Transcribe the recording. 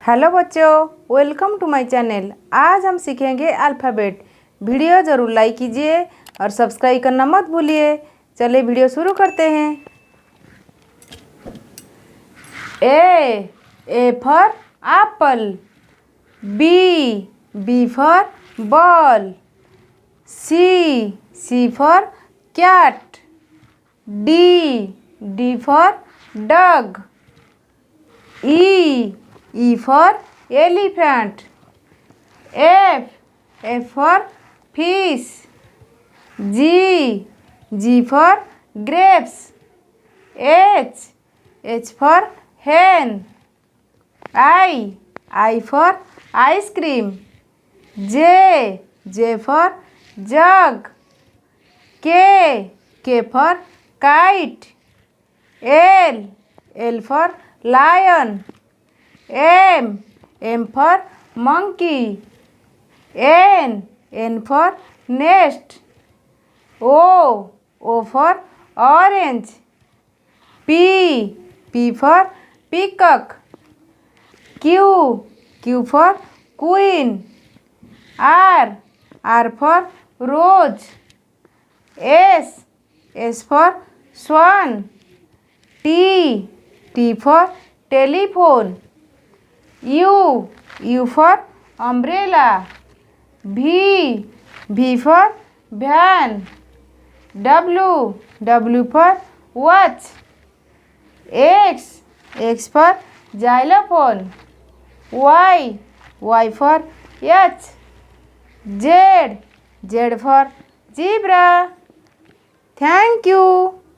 Hello बच्चों, welcome to my channel. आज हम सीखेंगे अल्फ़ाबेट। वीडियो ज़रूर लाइक कीजिए और सब्सक्राइब करना मत भूलिए। चलिए वीडियो शुरू करते हैं। A for apple. B for ball. C for cat. D for dog. E for elephant. F for fish. G for grapes. H for hen. I for ice cream. J for jug. K for kite. L for lion. M for monkey. N for nest. O for orange. P for peacock. Q for queen. R for rose. S for swan. T for telephone. U for umbrella. V for van. W for watch. X for xylophone. Y for yacht. Z for zebra. Thank you.